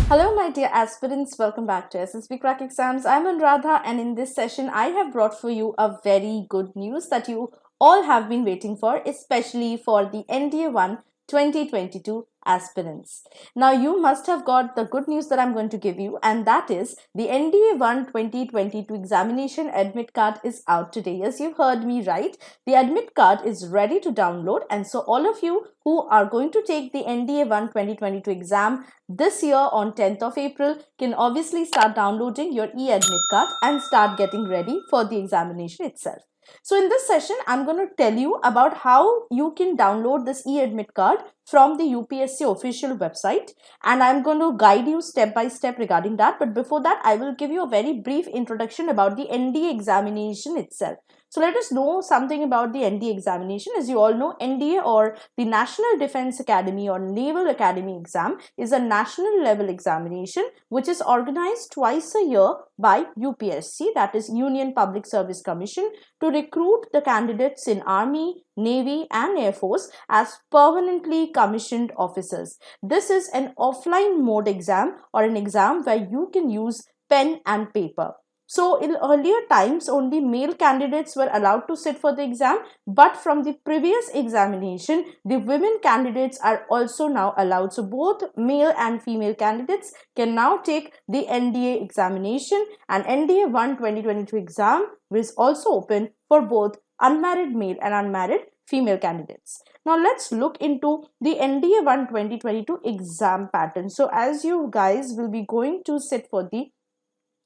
Hello my dear aspirants, welcome back to SSBCrack exams. I'm Anuradha and in this session I have brought for you a very good news that you all have been waiting for, especially for the NDA 1 2022 aspirants. Now you must have got the good news that I'm going to give you, and that is the NDA 1 2022 examination admit card is out today. Yes, you heard me right. The admit card is ready to download, and so all of you who are going to take the NDA 1 2022 exam this year on 10th of April can obviously start downloading your e-admit card and start getting ready for the examination itself. So in this session, I'm going to tell you about how you can download this e-admit card from the UPSC official website, and I'm going to guide you step by step regarding that. But before that, I will give you a very brief introduction about the NDA examination itself. So let us know something about the NDA examination. As you all know, NDA or the National Defense Academy or Naval Academy exam is a national level examination which is organized twice a year by UPSC, that is Union Public Service Commission, to recruit the candidates in Army, Navy and Air Force as permanently commissioned officers. This is an offline mode exam or an exam where you can use pen and paper. So in earlier times, only male candidates were allowed to sit for the exam, but from the previous examination, the women candidates are also now allowed. So both male and female candidates can now take the NDA examination, and NDA 1 2022 exam is also open for both unmarried male and unmarried female candidates. Now let's look into the NDA 1 2022 exam pattern. So as you guys will be going to sit for the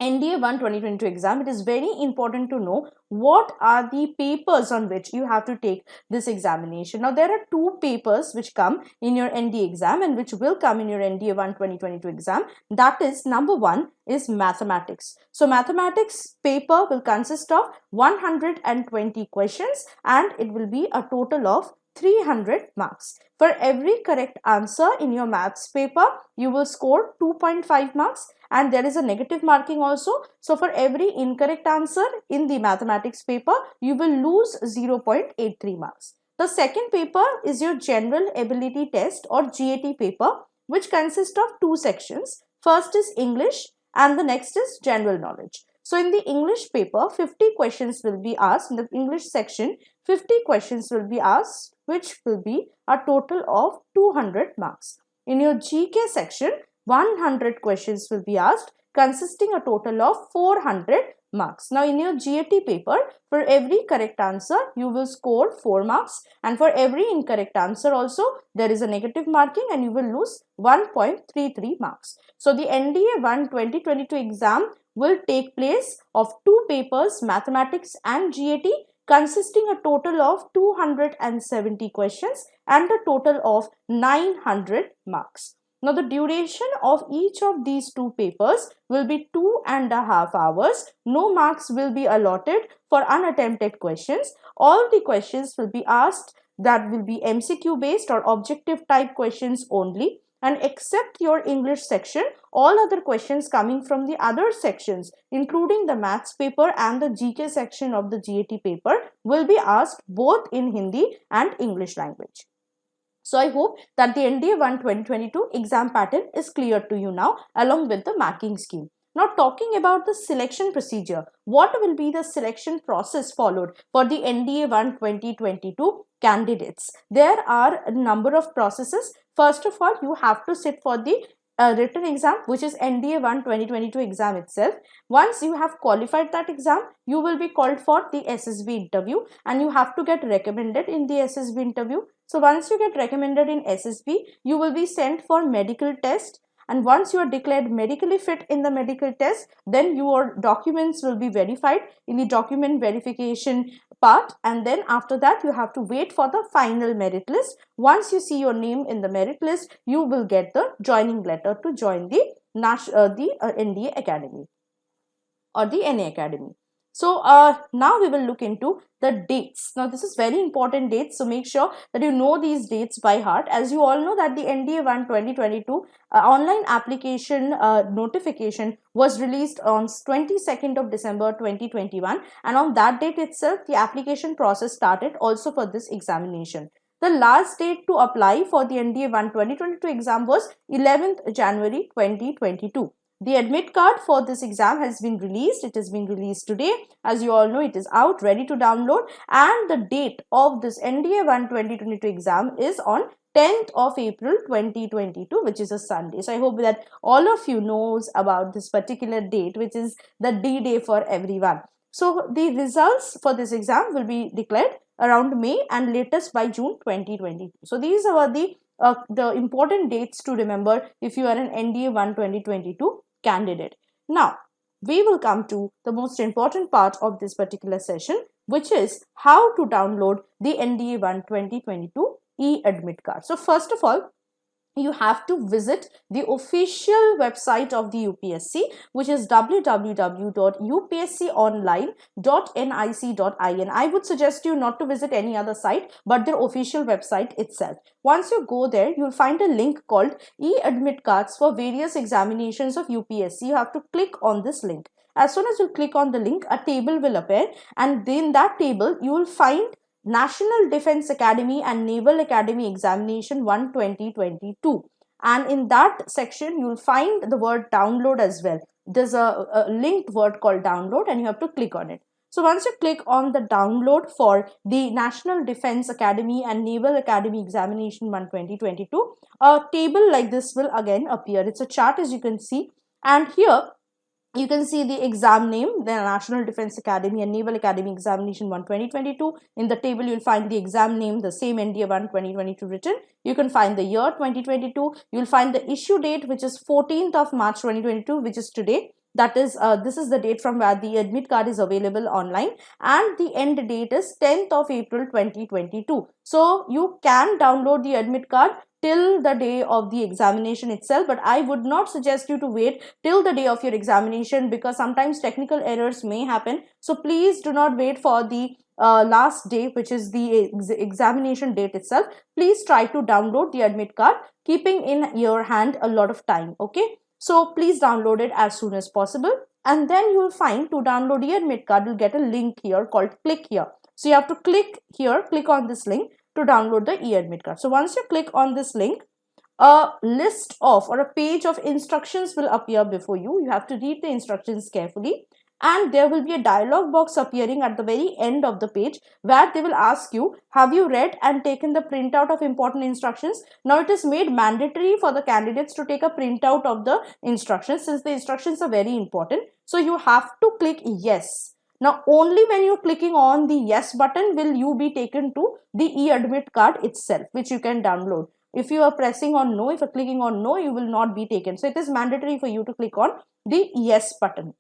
NDA 1 2022 exam, it is very important to know what are the papers on which you have to take this examination. Now there are two papers which come in your NDA exam and which will come in your NDA 1 2022 exam. That is, number one is mathematics. So mathematics paper will consist of 120 questions and it will be a total of 300 marks. For every correct answer in your maths paper, you will score 2.5 marks, and there is a negative marking also. So for every incorrect answer in the mathematics paper, you will lose 0.83 marks. The second paper is your general ability test or GAT paper, which consists of two sections. First is English and the next is general knowledge. So in the English paper, 50 questions will be asked. In the English section, 50 questions will be asked, which will be a total of 200 marks. In your GK section, 100 questions will be asked, consisting a total of 400 marks. Now in your GAT paper, for every correct answer, you will score 4 marks, and for every incorrect answer also, there is a negative marking and you will lose 1.33 marks. So the NDA 1 2022 exam will take place of two papers, mathematics and GAT, consisting a total of 270 questions and a total of 900 marks. Now the duration of each of these two papers will be 2.5 hours. No marks will be allotted for unattempted questions. All the questions will be asked that will be MCQ based or objective type questions only. And except your English section, all other questions coming from the other sections, including the maths paper and the GK section of the GAT paper, will be asked both in Hindi and English language. So I hope that the NDA 1 2022 exam pattern is clear to you now, along with the marking scheme. Now talking about the selection procedure, what will be the selection process followed for the NDA 1 2022 candidates? There are a number of processes. First of all, you have to sit for the written exam, which is NDA 1 2022 exam itself. Once you have qualified that exam, you will be called for the SSB interview and you have to get recommended in the SSB interview. So once you get recommended in SSB, you will be sent for medical test. And once you are declared medically fit in the medical test, then your documents will be verified in the document verification part. And then after that, you have to wait for the final merit list. Once you see your name in the merit list, you will get the joining letter to join the NDA Academy or the NA Academy. So now we will look into the dates. Now this is very important dates, so make sure that you know these dates by heart. As you all know that the NDA 1 2022 online application notification was released on 22nd of December 2021, and on that date itself the application process started also for this examination. The last date to apply for the NDA 1 2022 exam was 11th January 2022. The admit card for this exam has been released. It has been released today. As you all know, it is out, ready to download, and the date of this NDA 1 2022 exam is on 10th of April 2022, which is a Sunday. So I hope that all of you knows about this particular date, which is the D-Day for everyone. So the results for this exam will be declared around May and latest by June 2022. So these are the important dates to remember if you are an NDA 1 2022 candidate. Now, we will come to the most important part of this particular session, which is how to download the NDA 1 2022 e-admit card. So first of all, you have to visit the official website of the UPSC, which is www.upsconline.nic.in. I would suggest you not to visit any other site, but their official website itself. Once you go there, you'll find a link called e-admit cards for various examinations of UPSC. You have to click on this link. As soon as you click on the link, a table will appear, and in that table, you will find National Defense Academy and Naval Academy Examination 1 2022, and in that section you will find the word download as well. There's a linked word called download, and you have to click on it. So once you click on the download for the National Defense Academy and Naval Academy Examination 1 2022, a table like this will again appear. It's a chart, as you can see, and here you can see the exam name, the National Defense Academy and Naval Academy Examination 1 2022. In the table, you'll find the exam name, the same NDA 1 2022 written. You can find the year 2022. You'll find the issue date, which is 14th of March 2022, which is today. That is, this is the date from where the admit card is available online, and the end date is 10th of April 2022. So you can download the admit card till the day of the examination itself, but I would not suggest you to wait till the day of your examination, because sometimes technical errors may happen. So please do not wait for the last day, which is the examination date itself. Please try to download the admit card, keeping in your hand a lot of time. Okay, so please download it as soon as possible, and then you will find to download the admit card, you'll get a link here called click here. So you have to click here, click on this link to download the e-admit card. So once you click on this link, a list of or a page of instructions will appear before you. You have to read the instructions carefully, and there will be a dialog box appearing at the very end of the page where they will ask you, have you read and taken the printout of important instructions? Now it is made mandatory for the candidates to take a printout of the instructions, since the instructions are very important. So you have to click yes. Now, only when you're clicking on the yes button will you be taken to the e-admit card itself, which you can download. If you are pressing on no, if you're clicking on no, you will not be taken. So it is mandatory for you to click on the yes button.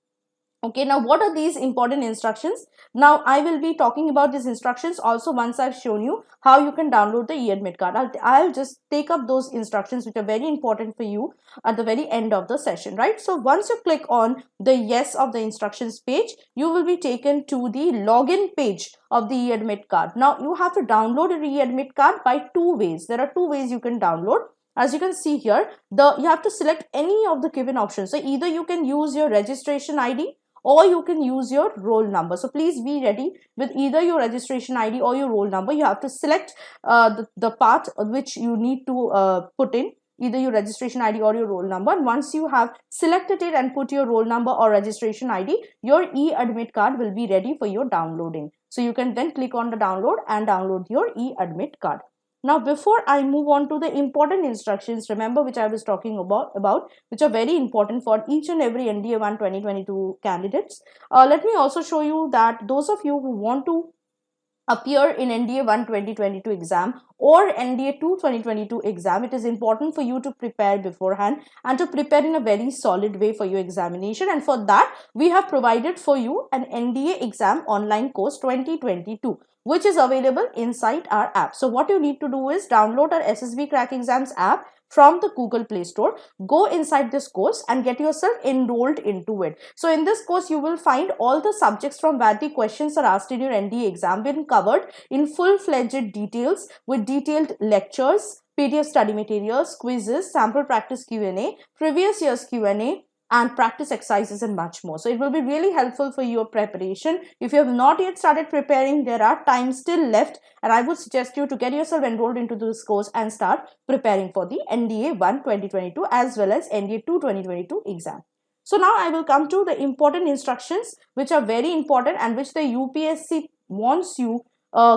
Okay, now what are these important instructions? Now I will be talking about these instructions also once I've shown you how you can download the e-admit card. I'll just take up those instructions which are very important for you at the very end of the session, right? So once you click on the yes of the instructions page, you will be taken to the login page of the e-admit card. Now you have to download a e-admit card by two ways. There are two ways you can download. As you can see here, you have to select any of the given options. So either you can use your registration ID, or you can use your roll number. So please be ready with either your registration ID or your roll number. You have to select the part which you need to put in, either your registration ID or your roll number. And once you have selected it and put your roll number or registration ID, your e-admit card will be ready for your downloading. So you can then click on the download and download your e-admit card. Now, before I move on to the important instructions, remember, which I was talking about, which are very important for each and every NDA 1 2022 candidates. Let me also show you that those of you who want to appear in NDA 1 2022 exam or NDA 2 2022 exam, it is important for you to prepare beforehand and to prepare in a very solid way for your examination. And for that, we have provided for you an NDA exam online course 2022. Which is available inside our app. So what you need to do is download our SSBCrack exams app from the Google Play Store. Go inside this course and get yourself enrolled into it. So in this course, you will find all the subjects from where the questions are asked in your NDA exam been covered in full-fledged details with detailed lectures, PDF study materials, quizzes, sample practice Q&A, previous year's Q&A, and practice exercises and much more. So it will be really helpful for your preparation. If you have not yet started preparing, there are time still left, and I would suggest you to get yourself enrolled into this course and start preparing for the NDA 1 2022 as well as NDA 2 2022 exam. So now I will come to the important instructions which are very important and which the UPSC wants you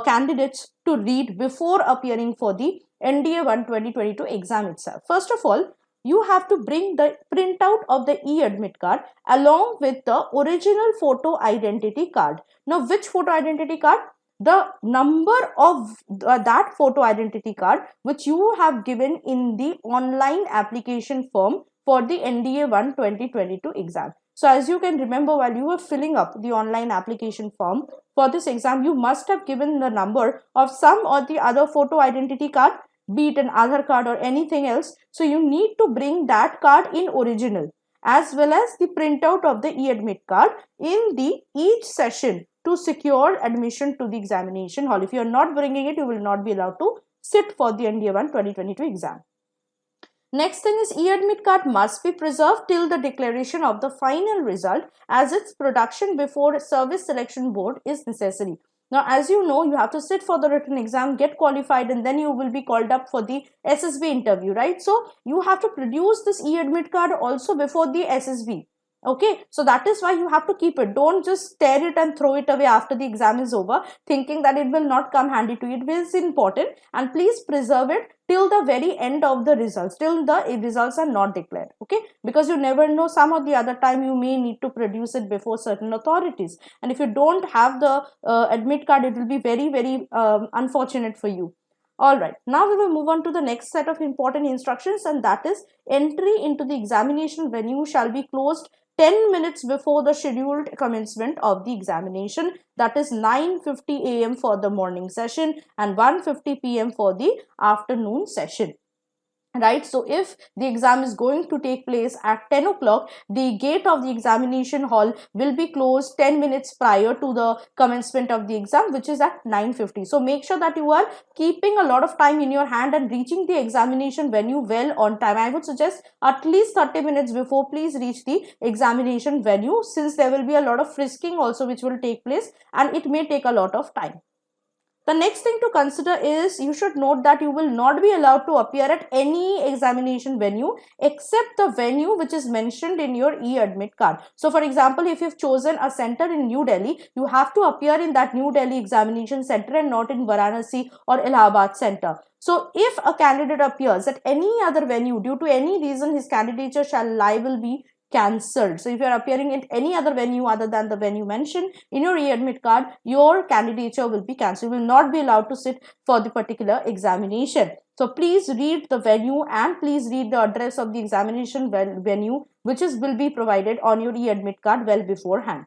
candidates to read before appearing for the NDA 1 2022 exam itself. First of all, you have to bring the printout of the e-admit card along with the original photo identity card. Now, which photo identity card? The number of that photo identity card which you have given in the online application form for the NDA 1 2022 exam. So as you can remember, while you were filling up the online application form for this exam, you must have given the number of some or the other photo identity card, be it an Aadhaar card or anything else. So you need to bring that card in original as well as the printout of the e-admit card in the each session to secure admission to the examination hall. If you are not bringing it, you will not be allowed to sit for the NDA 1 2022 exam. Next thing is e-admit card must be preserved till the declaration of the final result, as its production before service selection board is necessary. Now, as you know, you have to sit for the written exam, get qualified, and then you will be called up for the SSB interview, right? So you have to produce this e-admit card also before the SSB. Okay, so that is why you have to keep it. Don't just tear it and throw it away after the exam is over, thinking that it will not come handy to you. It is important, and please preserve it till the very end of the results, till the results are not declared. Okay, because you never know, some or the other time you may need to produce it before certain authorities, and if you don't have the admit card, it will be very unfortunate for you. Alright, now we will move on to the next set of important instructions, and that is entry into the examination venue shall be closed 10 minutes before the scheduled commencement of the examination, that is 9:50 AM for the morning session and 1:50 PM for the afternoon session. Right, so if the exam is going to take place at 10 o'clock, the gate of the examination hall will be closed 10 minutes prior to the commencement of the exam, which is at 9:50. So make sure that you are keeping a lot of time in your hand and reaching the examination venue well on time. I would suggest at least 30 minutes before, please reach the examination venue, since there will be a lot of frisking also which will take place and it may take a lot of time. The next thing to consider is you should note that you will not be allowed to appear at any examination venue except the venue which is mentioned in your e-admit card. So for example, if you've chosen a center in New Delhi, you have to appear in that New Delhi examination center and not in Varanasi or Allahabad center. So if a candidate appears at any other venue, due to any reason, his candidature shall liable be cancelled. So if you are appearing at any other venue other than the venue mentioned in your e-admit card, your candidature will be cancelled. You will not be allowed to sit for the particular examination. So please read the venue and please read the address of the examination venue, which will be provided on your e-admit card well beforehand.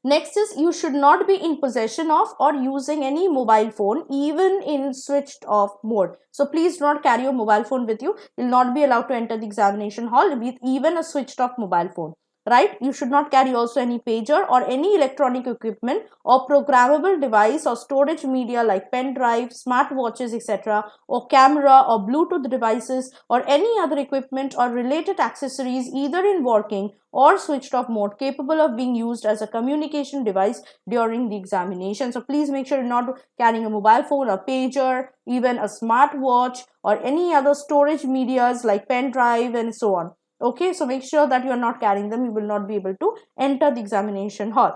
Next is you should not be in possession of or using any mobile phone even in switched off mode. So please do not carry your mobile phone with you. You will not be allowed to enter the examination hall with even a switched off mobile phone. Right? You should not carry also any pager or any electronic equipment or programmable device or storage media like pen drive, smart watches, etc., or camera or Bluetooth devices or any other equipment or related accessories either in working or switched off mode capable of being used as a communication device during the examination. So please make sure you're not carrying a mobile phone, a pager, even a smart watch or any other storage medias like pen drive and so on. Okay, so make sure that you are not carrying them. You will not be able to enter the examination hall.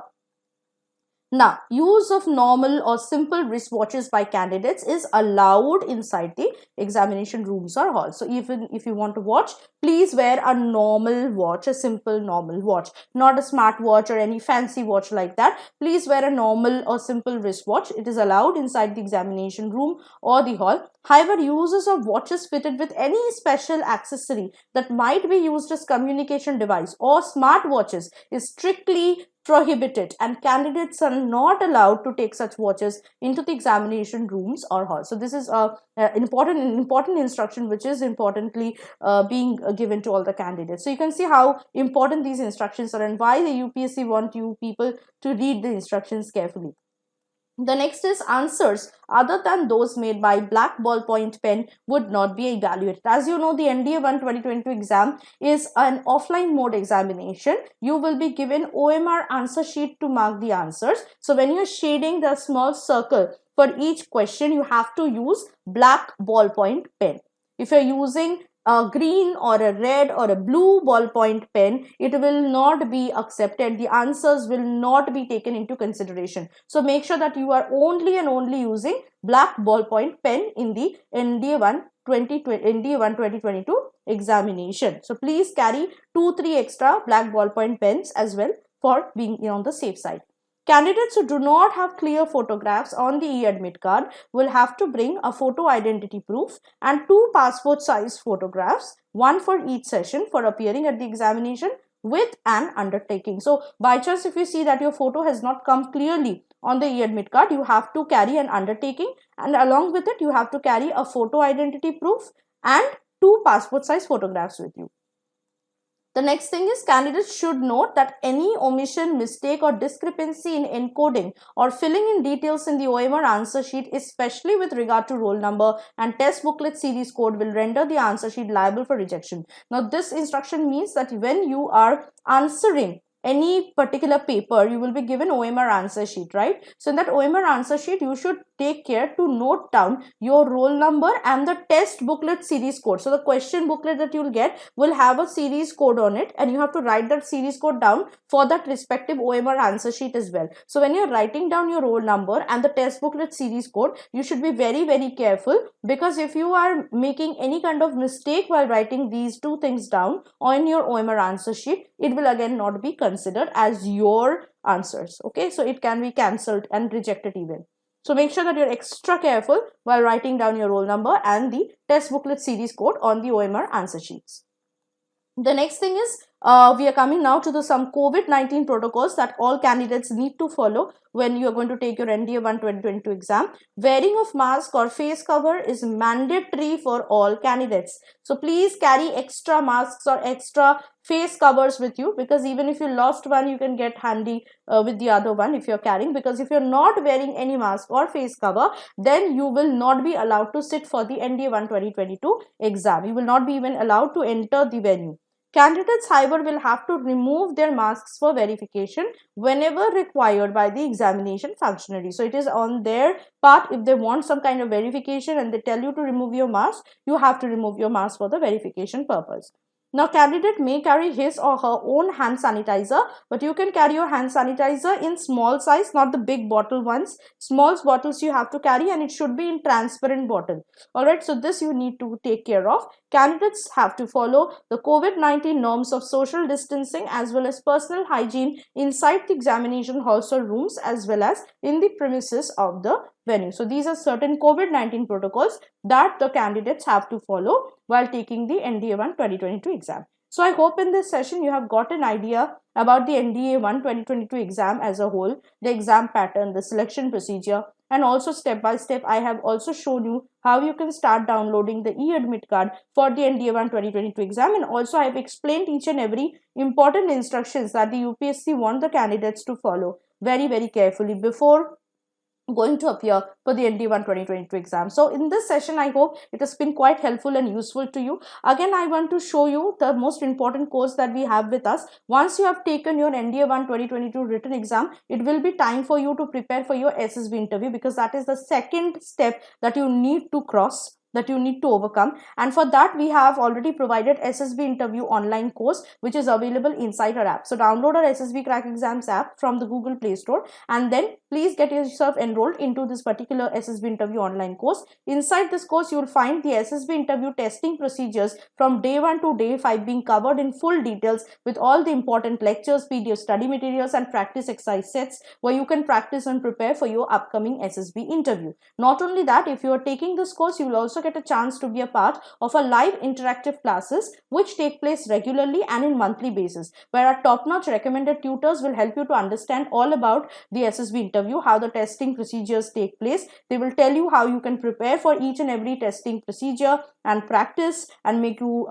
Now, use of normal or simple wristwatches by candidates is allowed inside the examination rooms or halls. So even if you want to watch, please wear a normal watch, a simple normal watch, not a smart watch or any fancy watch like that. Please wear a normal or simple wristwatch. It is allowed inside the examination room or the hall. However, users of watches fitted with any special accessory that might be used as communication device or smart watches is strictly prohibited, and candidates are not allowed to take such watches into the examination rooms or halls. So this is a important instruction which is importantly being given to all the candidates. So you can see how important these instructions are and why the UPSC want you people to read the instructions carefully. The next is answers other than those made by black ballpoint pen would not be evaluated. As you know, the NDA 1 2022 exam is an offline mode examination. You will be given OMR answer sheet to mark the answers. So when you're shading the small circle for each question, you have to use black ballpoint pen. If you're using a green or a red or a blue ballpoint pen, it will not be accepted. The answers will not be taken into consideration. So make sure that you are only and only using black ballpoint pen in the NDA 1 2022 examination. So please carry 2-3 extra black ballpoint pens as well for being on the safe side. Candidates who do not have clear photographs on the e-admit card will have to bring a photo identity proof and 2 passport size photographs, one for each session for appearing at the examination with an undertaking. So by chance, if you see that your photo has not come clearly on the e-admit card, you have to carry an undertaking, and along with it you have to carry a photo identity proof and 2 passport size photographs with you. The next thing is candidates should note that any omission, mistake or discrepancy in encoding or filling in details in the OMR answer sheet, especially with regard to roll number and test booklet series code, will render the answer sheet liable for rejection. Now this instruction means that when you are answering any particular paper, you will be given OMR answer sheet, right? So in that OMR answer sheet, you should take care to note down your roll number and the test booklet series code. So the question booklet that you will get will have a series code on it, and you have to write that series code down for that respective OMR answer sheet as well. So when you're writing down your roll number and the test booklet series code, you should be very careful, because if you are making any kind of mistake while writing these two things down on your OMR answer sheet, it will again not be considered as your answers. Okay, so it can be cancelled and rejected even. So make sure that you're extra careful while writing down your roll number and the test booklet series code on the OMR answer sheets. The next thing is we are coming now to some COVID-19 protocols that all candidates need to follow when you are going to take your NDA 1 2022 exam. Wearing of mask or face cover is mandatory for all candidates. So please carry extra masks or extra face covers with you, because even if you lost one, you can get handy with the other one if you're carrying, because if you're not wearing any mask or face cover, then you will not be allowed to sit for the NDA 1 2022 exam. You will not be even allowed to enter the venue. Candidates, however, will have to remove their masks for verification whenever required by the examination functionary. So it is on their part. If they want some kind of verification and they tell you to remove your mask, you have to remove your mask for the verification purpose. Now, candidate may carry his or her own hand sanitizer, but you can carry your hand sanitizer in small size, not the big bottle ones. Small bottles you have to carry, and it should be in transparent bottle. Alright, so this you need to take care of. Candidates have to follow the COVID-19 norms of social distancing as well as personal hygiene inside the examination halls or rooms, as well as in the premises of the venue. So these are certain COVID-19 protocols that the candidates have to follow while taking the NDA 1 2022 exam. So I hope in this session you have got an idea about the NDA 1 2022 exam as a whole, the exam pattern, the selection procedure, and also step by step I have also shown you how you can start downloading the e-admit card for the NDA 1 2022 exam, and also I have explained each and every important instructions that the UPSC want the candidates to follow very carefully before going to appear for the NDA 1 2022 exam. So in this session, I hope it has been quite helpful and useful to you. Again, I want to show you the most important course that we have with us. Once you have taken your NDA 1 2022 written exam, it will be time for you to prepare for your SSB interview, because that is the second step that you need to cross, that you need to overcome. And for that, we have already provided SSB interview online course, which is available inside our app. So download our SSBCrack exams app from the Google Play Store, and then please get yourself enrolled into this particular SSB interview online course. Inside this course, you will find the SSB interview testing procedures from day 1 to day 5 being covered in full details, with all the important lectures, PDF study materials and practice exercise sets where you can practice and prepare for your upcoming SSB interview. Not only that, if you are taking this course, you will also get a chance to be a part of a live interactive classes which take place regularly and in monthly basis, where our top-notch recommended tutors will help you to understand all about the SSB interview, how the testing procedures take place. They will tell you how you can prepare for each and every testing procedure and practice and make you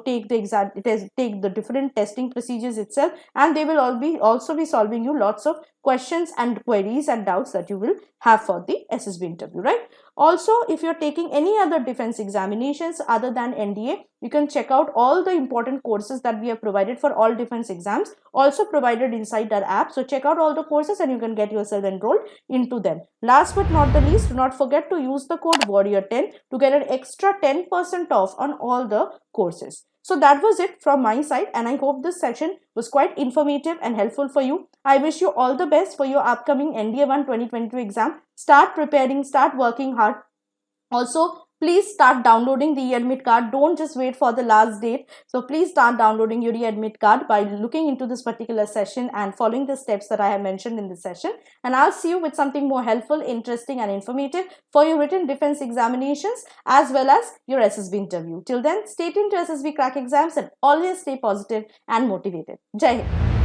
take the different testing procedures itself, and they will also be solving you lots of questions and queries and doubts that you will have for the SSB interview, right? Also, if you're taking any other defense examinations other than NDA, you can check out all the important courses that we have provided for all defense exams, also provided inside our app. So check out all the courses and you can get yourself enrolled into them. Last but not the least, do not forget to use the code warrior10 to get an extra 10% off on all the courses. So that was it from my side, and I hope this session was quite informative and helpful for you. I wish you all the best for your upcoming NDA 1 2022 exam. Start preparing, start working hard. Also, please start downloading the e-admit card. Don't just wait for the last date. So please start downloading your e-admit card by looking into this particular session and following the steps that I have mentioned in this session. And I'll see you with something more helpful, interesting and informative for your written defense examinations as well as your SSB interview. Till then, stay tuned to SSB Crack exams and always stay positive and motivated. Jai Hind.